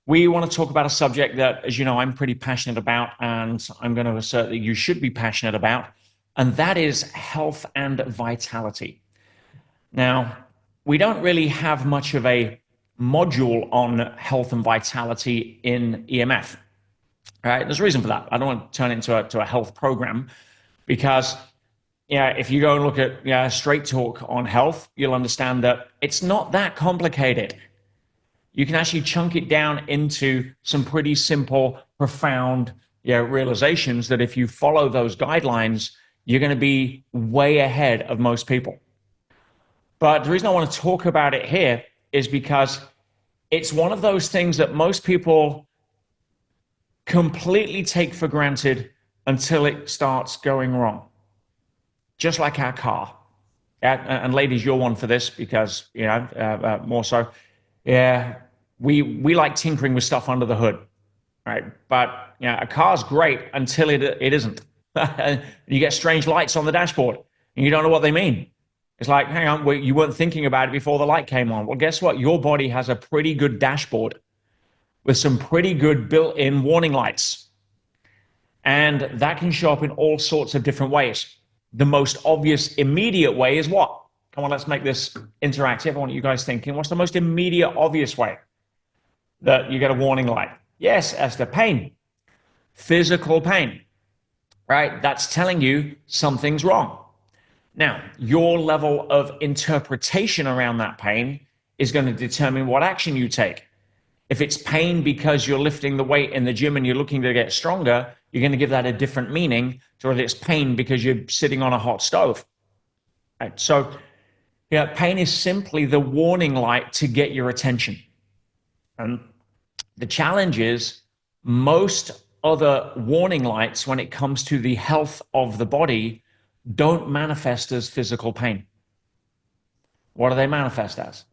We want to talk about a subject that, as you know, I'm pretty passionate about, and I'm going to assert that you should be passionate about, and that is health and vitality. Now, we don't really have much of a module on health and vitality in EMF. Right? There's a reason for that. I don't want to turn it into a health program because yeah, if you go and look at straight talk on health, you'll understand that it's not that complicated. You can actually chunk it down into some pretty simple, profound realizations that if you follow those guidelines, you're going to be way ahead of most people. But the reason I want to talk about it here is because it's one of those things that most people completely take for granted until it starts going wrong. Just like our car. And ladies, you're one for this because, more so. Yeah, we like tinkering with stuff under the hood, right? But a car's great until it isn't. You get strange lights on the dashboard and you don't know what they mean. It's like, hang on, you weren't thinking about it before the light came on. Well, guess what? Your body has a pretty good dashboard with some pretty good built-in warning lights. And that can show up in all sorts of different ways. The most obvious immediate way is what? Come on, let's make this interactive. I want you guys thinking, what's the most immediate obvious way that you get a warning light? Yes, Esther, pain. Physical pain, right? That's telling you something's wrong. Now, your level of interpretation around that pain is going to determine what action you take. If it's pain because you're lifting the weight in the gym and you're looking to get stronger, you're going to give that a different meaning to whether it's pain because you're sitting on a hot stove. Right? So, pain is simply the warning light to get your attention. And the challenge is most other warning lights when it comes to the health of the body don't manifest as physical pain. What do they manifest as?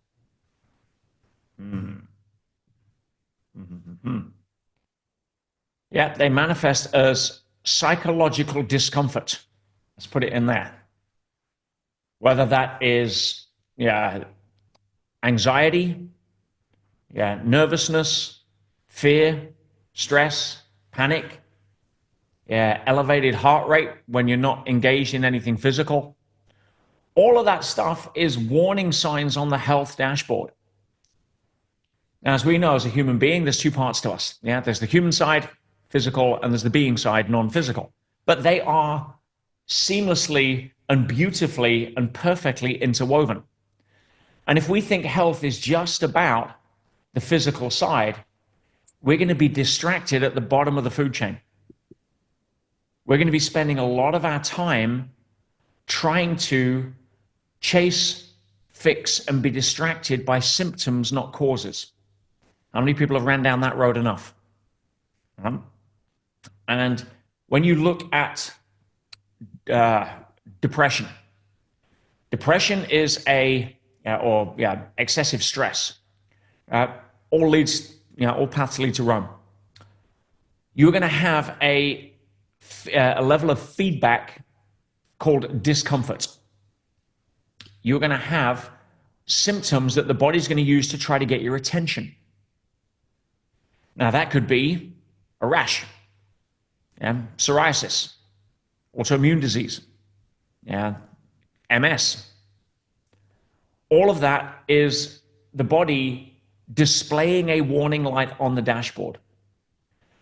Yeah, they manifest as psychological discomfort. Let's put it in there. Whether that is anxiety, nervousness, fear, stress, panic, elevated heart rate when you're not engaged in anything physical. All of that stuff is warning signs on the health dashboard. Now, as we know, as a human being, there's two parts to us. Yeah, there's the human side, physical, and there's the being side, non-physical. But they are seamlessly and beautifully and perfectly interwoven. And if we think health is just about the physical side, we're going to be distracted at the bottom of the food chain. We're going to be spending a lot of our time trying to chase, fix, and be distracted by symptoms, not causes. How many people have ran down that road enough? And when you look at depression, depression is excessive stress. All paths lead to Rome. You're going to have a level of feedback called discomfort. You're going to have symptoms that the body's going to use to try to get your attention. Now, that could be a rash, psoriasis, autoimmune disease, MS. All of that is the body displaying a warning light on the dashboard.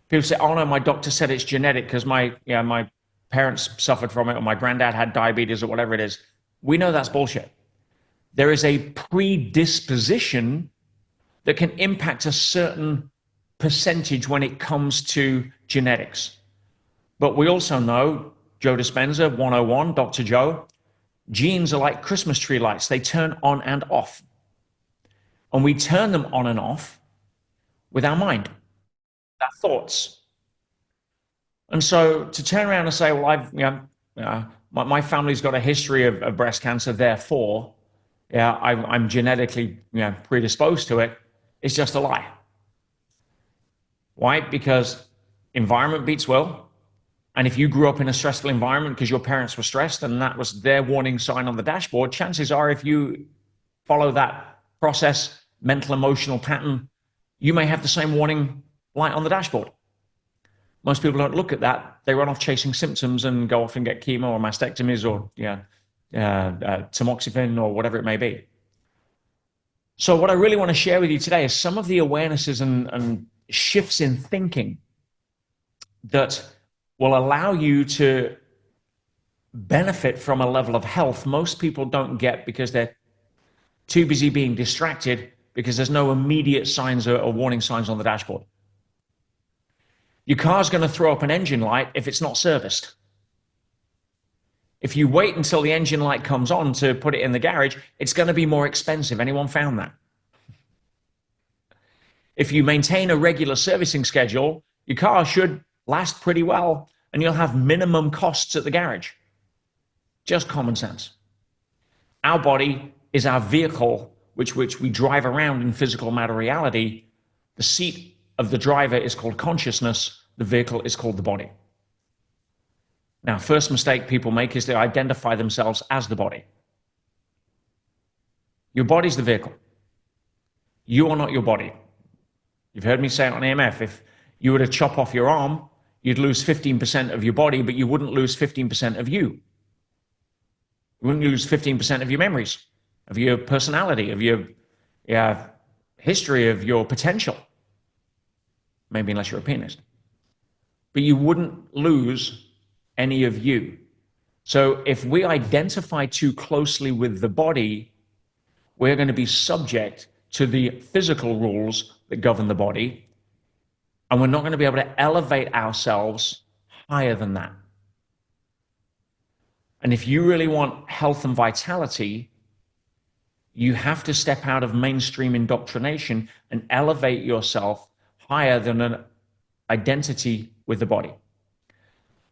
People say, oh no, my doctor said it's genetic because my parents suffered from it or my granddad had diabetes or whatever it is. We know that's bullshit. There is a predisposition that can impact a certain percentage when it comes to genetics. But we also know, Joe Dispenza, 101, Dr. Joe, genes are like Christmas tree lights. They turn on and off. And we turn them on and off with our mind, our thoughts. And so to turn around and say, well, my family's got a history of breast cancer, therefore, I'm genetically predisposed to it, it's just a lie. Why? Because environment beats will. And if you grew up in a stressful environment because your parents were stressed and that was their warning sign on the dashboard, chances are if you follow that process, mental, emotional pattern, you may have the same warning light on the dashboard. Most people don't look at that. They run off chasing symptoms and go off and get chemo or mastectomies or tamoxifen or whatever it may be. So what I really want to share with you today is some of the awarenesses and shifts in thinking that will allow you to benefit from a level of health most people don't get because they're too busy being distracted because there's no immediate signs or warning signs on the dashboard. Your car's going to throw up an engine light if it's not serviced. If you wait until the engine light comes on to put it in the garage, it's going to be more expensive. Anyone found that? If you maintain a regular servicing schedule, your car should last pretty well and you'll have minimum costs at the garage. Just common sense. Our body is our vehicle which we drive around in physical matter reality. The seat of the driver is called consciousness. The vehicle is called the body. Now, first mistake people make is they identify themselves as the body. Your body's the vehicle. You are not your body. You've heard me say it on AMF. If you were to chop off your arm, you'd lose 15% of your body, but you wouldn't lose 15% of you. You wouldn't lose 15% of your memories, of your personality, of your history, of your potential. Maybe unless you're a pianist. But you wouldn't lose any of you. So if we identify too closely with the body, we're going to be subject to the physical rules that govern the body, and we're not going to be able to elevate ourselves higher than that. And if you really want health and vitality, you have to step out of mainstream indoctrination and elevate yourself higher than an identity with the body.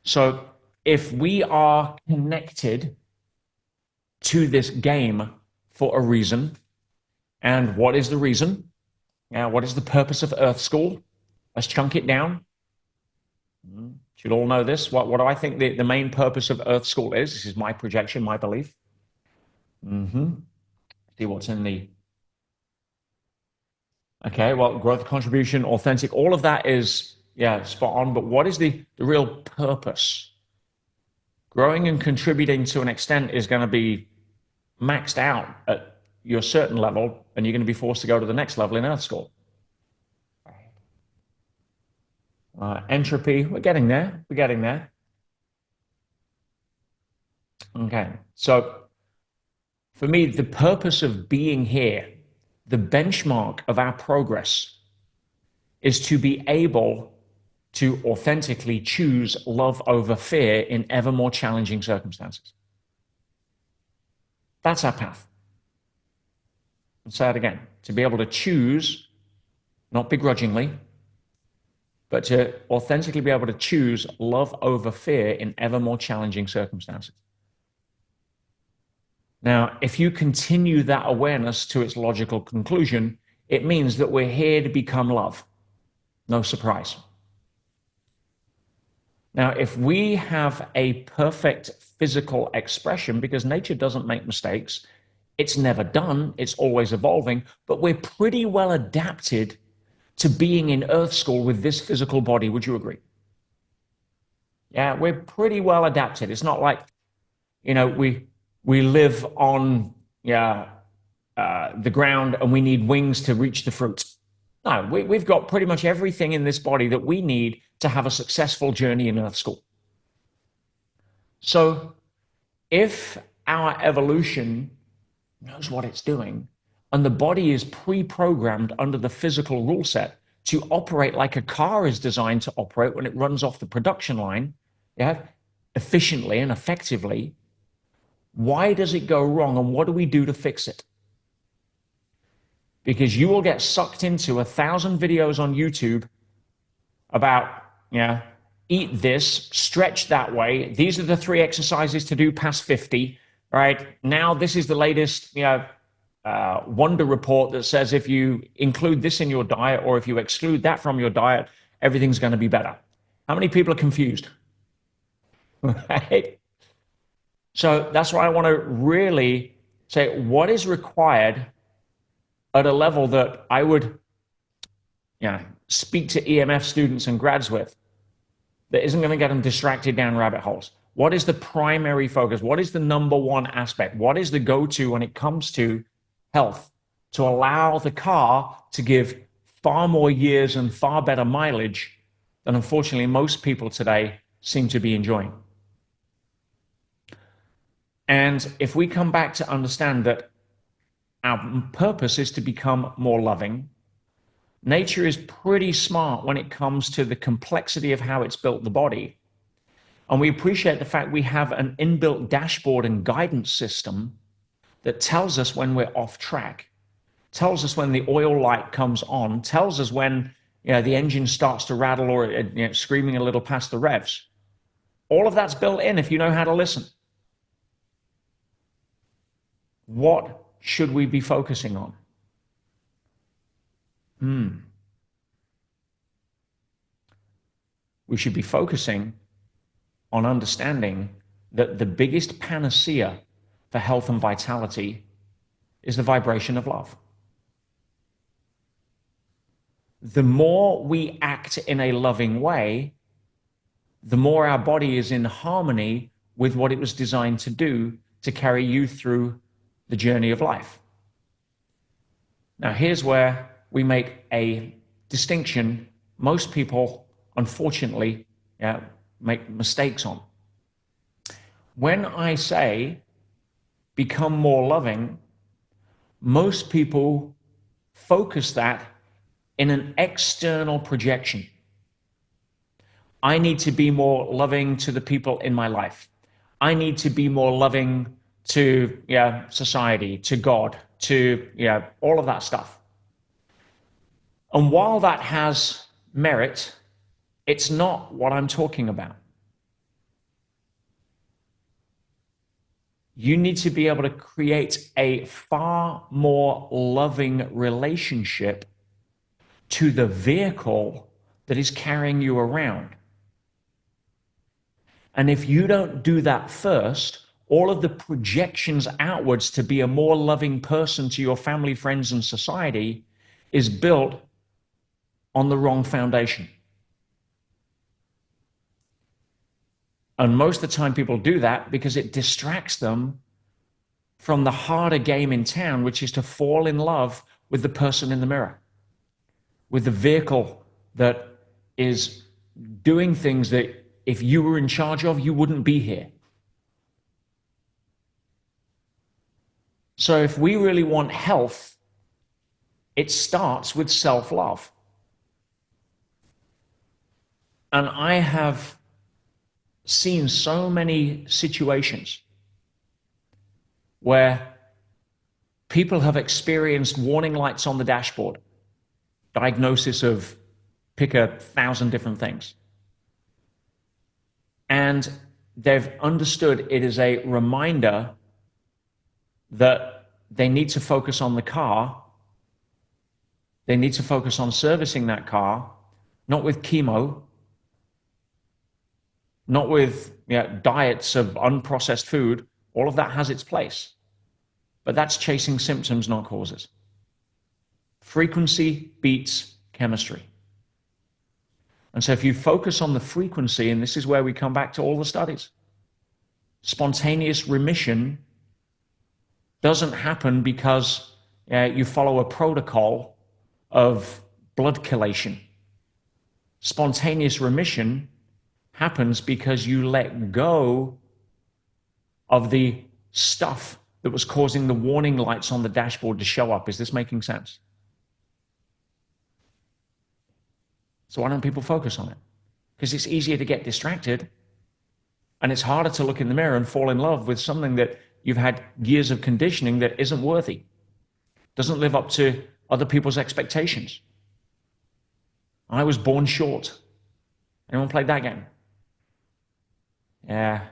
So if we are connected to this game for a reason, and what is the reason? What is the purpose of Earth School? Let's chunk it down. Should all know this. What do I think the main purpose of Earth School is? This is my projection, my belief. See what's in the... Okay, well, growth, contribution, authentic, all of that is, spot on. But what is the real purpose? Growing and contributing to an extent is going to be maxed out at your certain level, and you're going to be forced to go to the next level in Earth School. Entropy, we're getting there. We're getting there. Okay, so for me, the purpose of being here, the benchmark of our progress, is to be able to authentically choose love over fear in ever more challenging circumstances. That's our path. I'll say it again. To be able to choose, not begrudgingly, but to authentically be able to choose love over fear in ever more challenging circumstances. Now, if you continue that awareness to its logical conclusion, it means that we're here to become love. No surprise. Now, if we have a perfect physical expression, because nature doesn't make mistakes, it's never done, it's always evolving, but we're pretty well adapted to being in Earth School with this physical body. Would you agree? Yeah, we're pretty well adapted. It's not like, we live on the ground and we need wings to reach the fruit. No, we've got pretty much everything in this body that we need to have a successful journey in Earth School. So if our evolution knows what it's doing, and the body is pre-programmed under the physical rule set to operate like a car is designed to operate when it runs off the production line, efficiently and effectively, why does it go wrong, and what do we do to fix it? Because you will get sucked into 1,000 videos on YouTube about, eat this, stretch that way. These are the 3 exercises to do past 50, right? Now this is the latest, wonder report that says if you include this in your diet or if you exclude that from your diet, everything's going to be better. How many people are confused? Right? So that's why I want to really say what is required at a level that I would speak to EMF students and grads with that isn't going to get them distracted down rabbit holes? What is the primary focus? What is the number one aspect? What is the go-to when it comes to health to allow the car to give far more years and far better mileage than unfortunately most people today seem to be enjoying? And if we come back to understand that our purpose is to become more loving, nature is pretty smart when it comes to the complexity of how it's built the body. And we appreciate the fact we have an inbuilt dashboard and guidance system that tells us when we're off track, tells us when the oil light comes on, tells us when the engine starts to rattle or screaming a little past the revs. All of that's built in if you know how to listen. What should we be focusing on? We should be focusing on understanding that the biggest panacea for health and vitality is the vibration of love. The more we act in a loving way, the more our body is in harmony with what it was designed to do to carry you through the journey of life. Now, here's where we make a distinction most people, unfortunately, make mistakes on. When I say become more loving, most people focus that in an external projection. I need to be more loving to the people in my life. I need to be more loving to society, to God, to all of that stuff. And while that has merit, it's not what I'm talking about. You need to be able to create a far more loving relationship to the vehicle that is carrying you around. And if you don't do that first, all of the projections outwards to be a more loving person to your family, friends, and society is built on the wrong foundation. And most of the time people do that because it distracts them from the harder game in town, which is to fall in love with the person in the mirror, with the vehicle that is doing things that if you were in charge of, you wouldn't be here. So if we really want health, it starts with self-love. And I have seen so many situations where people have experienced warning lights on the dashboard, diagnosis of pick 1,000 different things. And they've understood it is a reminder that they need to focus on the car. They need to focus on servicing that car, not with chemo, not with diets of unprocessed food. All of that has its place. But that's chasing symptoms, not causes. Frequency beats chemistry. And so if you focus on the frequency, and this is where we come back to all the studies, spontaneous remission doesn't happen because you follow a protocol of blood chelation. Spontaneous remission happens because you let go of the stuff that was causing the warning lights on the dashboard to show up. Is this making sense? So why don't people focus on it? Because it's easier to get distracted, and it's harder to look in the mirror and fall in love with something that you've had years of conditioning that isn't worthy, doesn't live up to other people's expectations. I was born short. Anyone played that game? Yeah.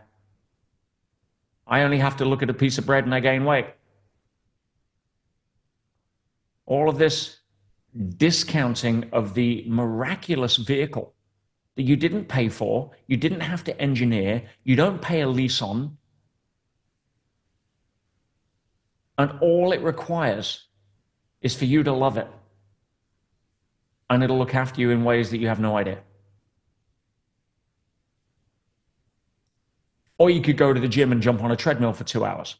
I only have to look at a piece of bread and I gain weight. All of this discounting of the miraculous vehicle that you didn't pay for, you didn't have to engineer, you don't pay a lease on, and all it requires is for you to love it and it'll look after you in ways that you have no idea. Or you could go to the gym and jump on a treadmill for 2 hours.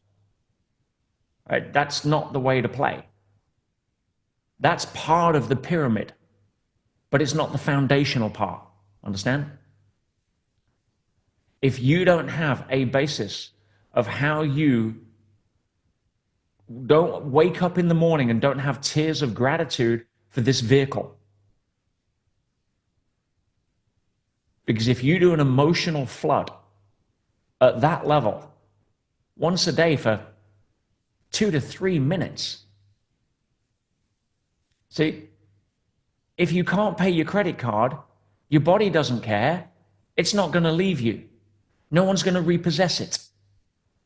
Right? That's not the way to play. That's part of the pyramid, but it's not the foundational part. Understand? If you don't have a basis of how you don't wake up in the morning and don't have tears of gratitude for this vehicle, because if you do an emotional flood at that level once a day for 2 to 3 minutes, see, if you can't pay your credit card, your body doesn't care. It's not going to leave you. No one's going to repossess it.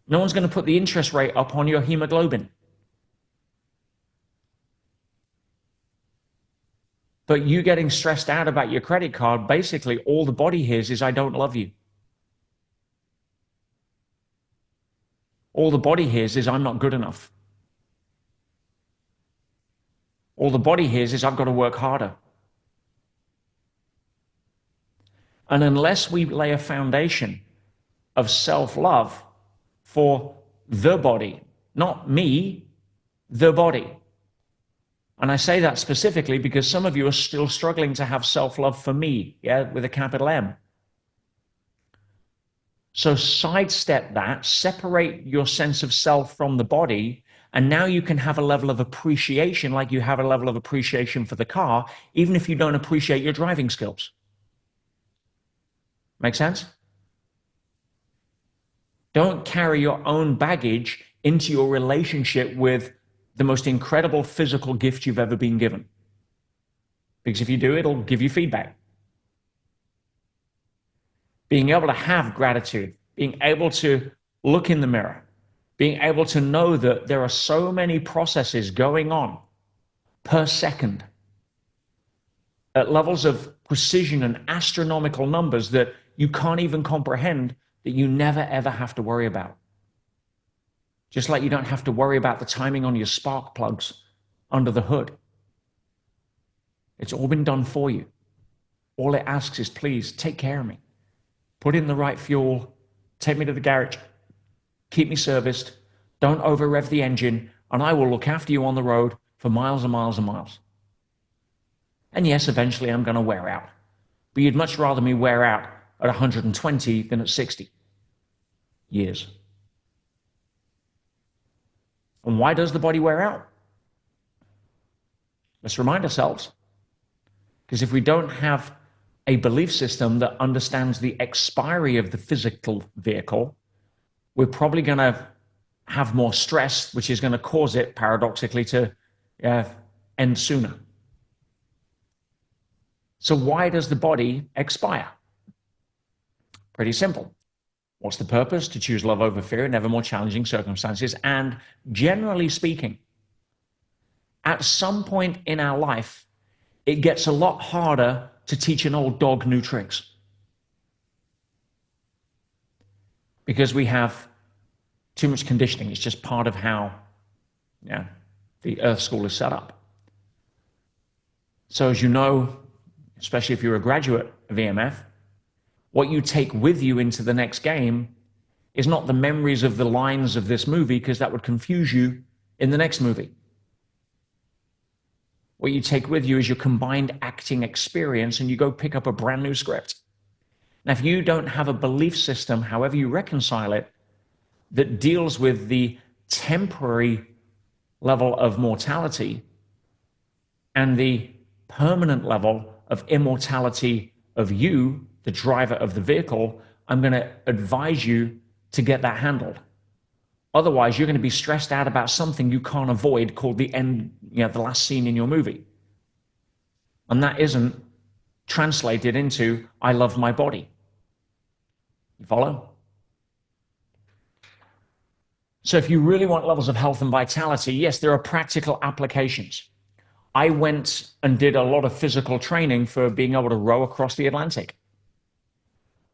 No one's going to put the interest rate up on your hemoglobin. But you getting stressed out about your credit card, basically all the body hears is, I don't love you. All the body hears is, I'm not good enough. All the body hears is, I've got to work harder. And unless we lay a foundation of self-love for the body, not me, the body. And I say that specifically because some of you are still struggling to have self-love for me, yeah, with a capital M. So sidestep that, separate your sense of self from the body, and now you can have a level of appreciation like you have a level of appreciation for the car, even if you don't appreciate your driving skills. Make sense? Don't carry your own baggage into your relationship with the most incredible physical gift you've ever been given. Because if you do, it'll give you feedback. Being able to have gratitude, being able to look in the mirror, being able to know that there are so many processes going on per second at levels of precision and astronomical numbers that you can't even comprehend, that you never ever have to worry about. Just like you don't have to worry about the timing on your spark plugs under the hood. It's all been done for you. All it asks is, please take care of me. Put in the right fuel, take me to the garage, keep me serviced, don't over rev the engine, and I will look after you on the road for miles and miles and miles. And yes, eventually I'm going to wear out. But you'd much rather me wear out at 120 than at 60 years. And why does the body wear out? Let's remind ourselves. Because if we don't have a belief system that understands the expiry of the physical vehicle, we're probably going to have more stress, which is going to cause it, paradoxically, to end sooner. So why does the body expire? Pretty simple. What's the purpose? To choose love over fear in ever more challenging circumstances. And generally speaking, at some point in our life, it gets a lot harder to teach an old dog new tricks. Because we have too much conditioning. It's just part of how the Earth School is set up. So as you know, especially if you're a graduate of EMF, what you take with you into the next game is not the memories of the lines of this movie, because that would confuse you in the next movie. What you take with you is your combined acting experience, and you go pick up a brand new script. Now, if you don't have a belief system, however you reconcile it, that deals with the temporary level of mortality and the permanent level of immortality of you, the driver of the vehicle, I'm going to advise you to get that handled. Otherwise, you're going to be stressed out about something you can't avoid, called the end, the last scene in your movie. And that isn't translated into, I love my body. You follow? So if you really want levels of health and vitality, yes, there are practical applications. I went and did a lot of physical training for being able to row across the Atlantic.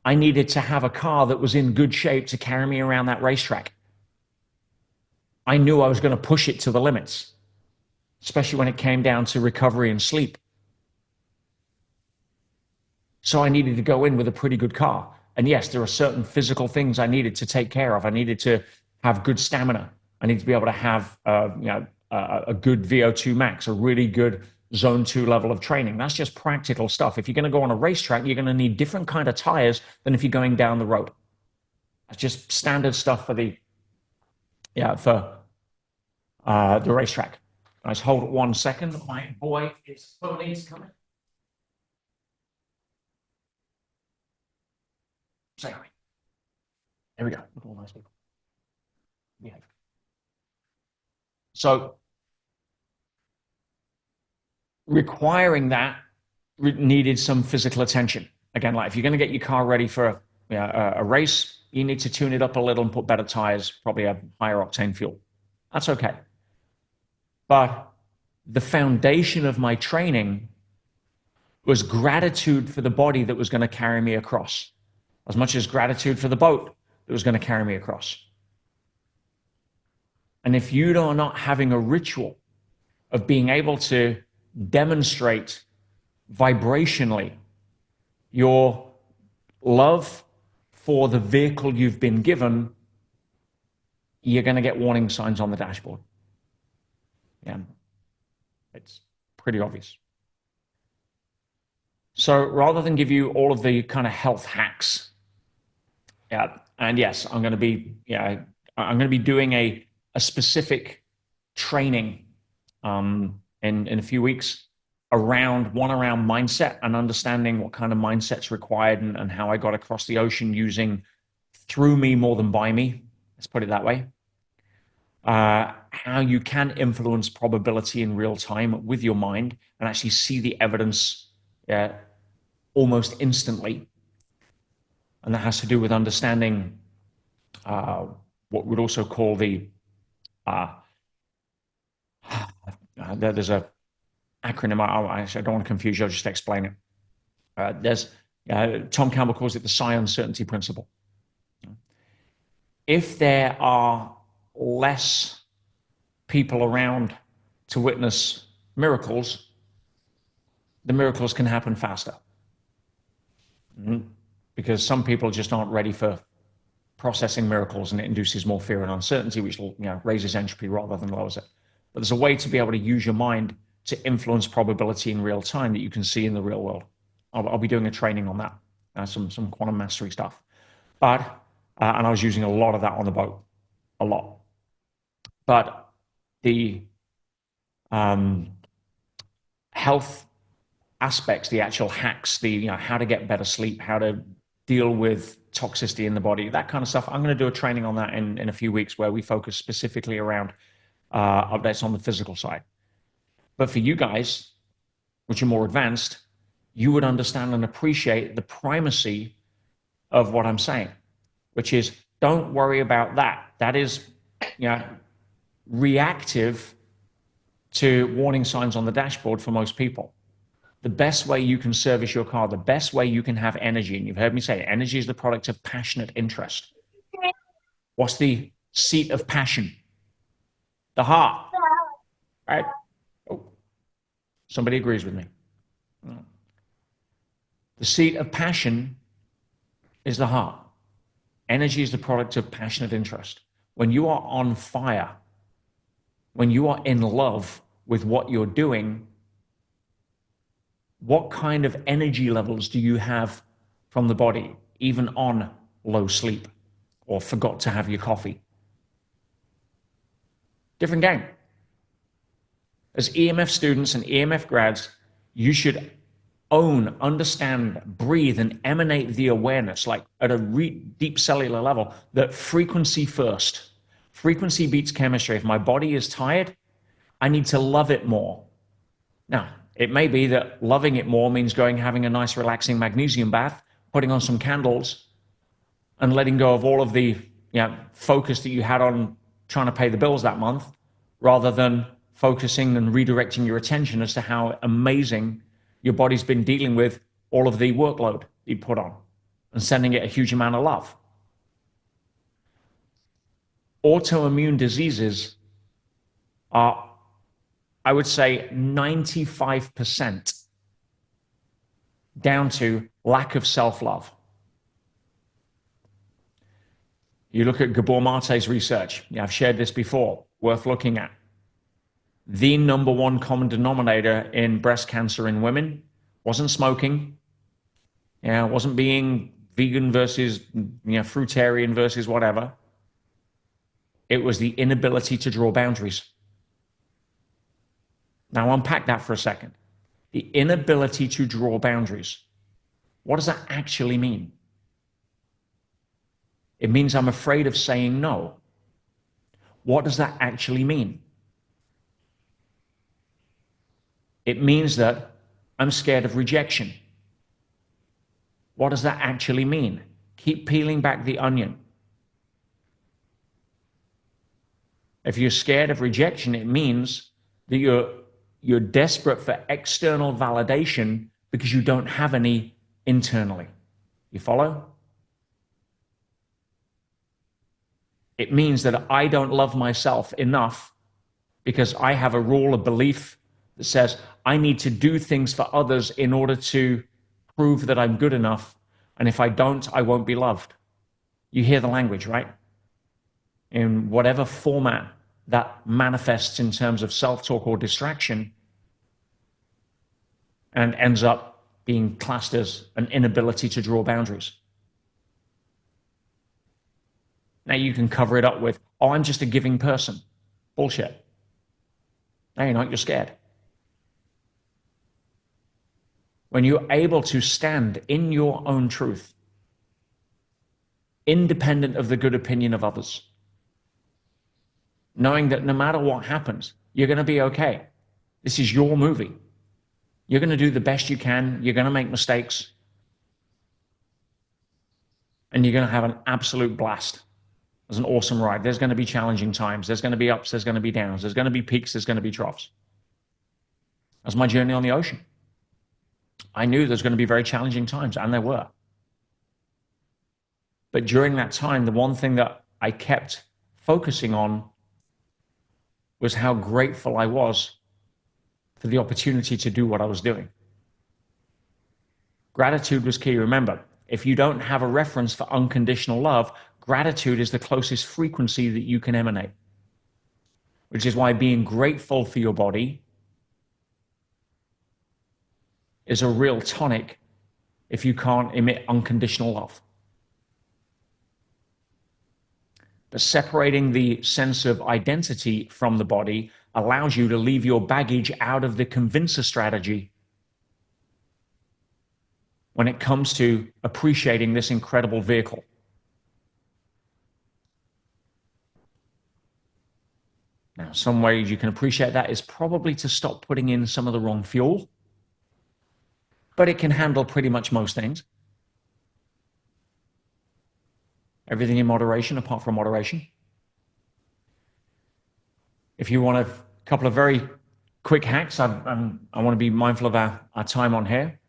I needed to have a car that was in good shape to carry me around that racetrack. I knew I was going to push it to the limits, especially when it came down to recovery and sleep. So I needed to go in with a pretty good car. And yes, there are certain physical things I needed to take care of. I needed to have good stamina. I need to be able to have a good VO2 max, a really good zone 2 level of training. That's just practical stuff. If you're going to go on a racetrack, you're going to need different kind of tires than if you're going down the road. That's just standard stuff for the racetrack. Guys, hold it 1 second. My boy is coming. Say hi. There we go. Look at all nice people. Yeah. So requiring that needed some physical attention. Again, like if you're going to get your car ready for a race, you need to tune it up a little and put better tires, probably a higher octane fuel. That's okay. But the foundation of my training was gratitude for the body that was going to carry me across, as much as gratitude for the boat that was going to carry me across. And if you are not having a ritual of being able to demonstrate vibrationally your love for the vehicle you've been given, you're going to get warning signs on the dashboard. Yeah, it's pretty obvious. So rather than give you all of the kind of health hacks, and yes, I'm going to be doing a specific training in a few weeks around mindset and understanding what kind of mindset's required and how I got across the ocean using through me more than by me. Let's put it that way. How you can influence probability in real time with your mind and actually see the evidence almost instantly. And that has to do with understanding what we'd also call there's a acronym. I don't want to confuse you. I'll just explain it. There's Tom Campbell calls it the psi uncertainty principle. If there are less people around to witness miracles, the miracles can happen faster. Because some people just aren't ready for processing miracles, and it induces more fear and uncertainty, which raises entropy rather than lowers it. But there's a way to be able to use your mind to influence probability in real time that you can see in the real world. I'll be doing a training on that, some quantum mastery stuff. But and I was using a lot of that on the boat, a lot. But the health aspects, the actual hacks, how to get better sleep, how to deal with toxicity in the body, that kind of stuff. I'm going to do a training on that in a few weeks where we focus specifically around updates on the physical side. But for you guys, which are more advanced, you would understand and appreciate the primacy of what I'm saying, which is don't worry about that. That is reactive to warning signs on the dashboard for most people. The best way you can service your car, the best way you can have energy, and you've heard me say energy is the product of passionate interest. What's the seat of passion? The heart. Right? Oh, somebody agrees with me. The seat of passion is the heart. Energy is the product of passionate interest. When you are on fire, when you are in love with what you're doing, what kind of energy levels do you have from the body, even on low sleep or forgot to have your coffee? Different game. As EMF students and EMF grads, you should own, understand, breathe, and emanate the awareness, like at a deep cellular level, that frequency first. Frequency beats chemistry. If my body is tired, I need to love it more. Now, it may be that loving it more means having a nice, relaxing magnesium bath, putting on some candles, and letting go of all of the focus that you had on trying to pay the bills that month, rather than focusing and redirecting your attention as to how amazing your body's been dealing with all of the workload you put on and sending it a huge amount of love. Autoimmune diseases are, I would say, 95% down to lack of self-love. You look at Gabor Mate's research. Yeah, I've shared this before, worth looking at. The number one common denominator in breast cancer in women wasn't smoking. Yeah, it wasn't being vegan versus, fruitarian versus whatever. It was the inability to draw boundaries. Now unpack that for a second. The inability to draw boundaries. What does that actually mean? It means I'm afraid of saying no. What does that actually mean? It means that I'm scared of rejection. What does that actually mean? Keep peeling back the onion. If you're scared of rejection, it means that you're desperate for external validation because you don't have any internally. You follow? It means that I don't love myself enough because I have a rule of belief that says I need to do things for others in order to prove that I'm good enough. And if I don't, I won't be loved. You hear the language, right? In whatever format that manifests in terms of self-talk or distraction, and ends up being classed as an inability to draw boundaries. Now you can cover it up with, oh, I'm just a giving person. Bullshit. No, you're not, you're scared. When you're able to stand in your own truth, independent of the good opinion of others, knowing that no matter what happens, you're going to be okay. This is your movie. You're going to do the best you can. You're going to make mistakes. And you're going to have an absolute blast. It's an awesome ride. There's going to be challenging times. There's going to be ups. There's going to be downs. There's going to be peaks. There's going to be troughs. That's my journey on the ocean. I knew there's going to be very challenging times, and there were. But during that time, the one thing that I kept focusing on was how grateful I was for the opportunity to do what I was doing. Gratitude was key. Remember, if you don't have a reference for unconditional love, gratitude is the closest frequency that you can emanate, which is why being grateful for your body is a real tonic if you can't emit unconditional love. But separating the sense of identity from the body allows you to leave your baggage out of the convincer strategy when it comes to appreciating this incredible vehicle. Now, some ways you can appreciate that is probably to stop putting in some of the wrong fuel, but it can handle pretty much most things. Everything in moderation, apart from moderation. If you want a couple of very quick hacks, I want to be mindful of our time on here.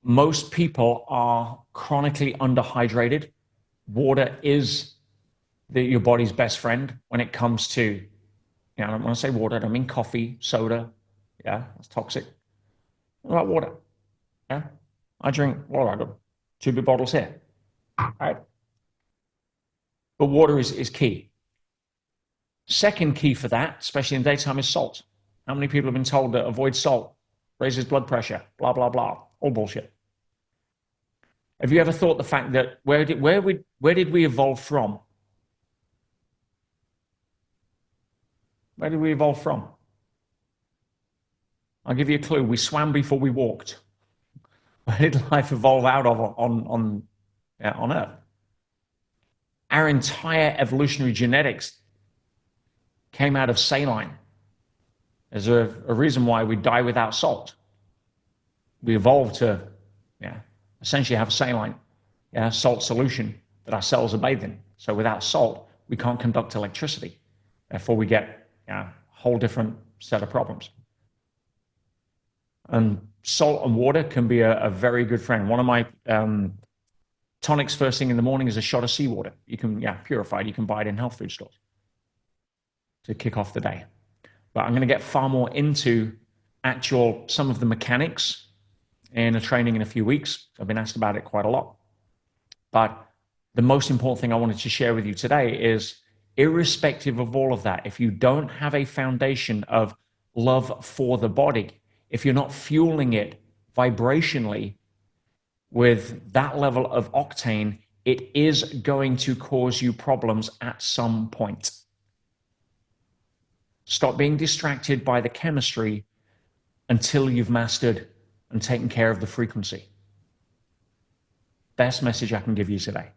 Most people are chronically underhydrated. Water is your body's best friend when it comes to, I don't want to say water, I don't mean coffee, soda. Yeah, that's toxic. What about water? Yeah, I drink water. I got 2 big bottles here. All right. But water is key. Second key for that, especially in daytime, is salt. How many people have been told that avoid salt, raises blood pressure, blah, blah, blah, all bullshit. Have you ever thought the fact that where did we evolve from? Where did we evolve from? I'll give you a clue. We swam before we walked. Where did life evolve out of on Earth? Our entire evolutionary genetics came out of saline. There's a reason why we die without salt. We evolved to essentially have a saline, salt solution that our cells are bathed in. So without salt, we can't conduct electricity. Therefore, we get a whole different set of problems. And salt and water can be a very good friend. One of my tonics first thing in the morning is a shot of seawater. You can, purified. You can buy it in health food stores to kick off the day. But I'm going to get far more into some of the mechanics in a training in a few weeks. I've been asked about it quite a lot. But the most important thing I wanted to share with you today is, irrespective of all of that, if you don't have a foundation of love for the body, if you're not fueling it vibrationally with that level of octane, it is going to cause you problems at some point. Stop being distracted by the chemistry until you've mastered and taken care of the frequency. Best message I can give you today.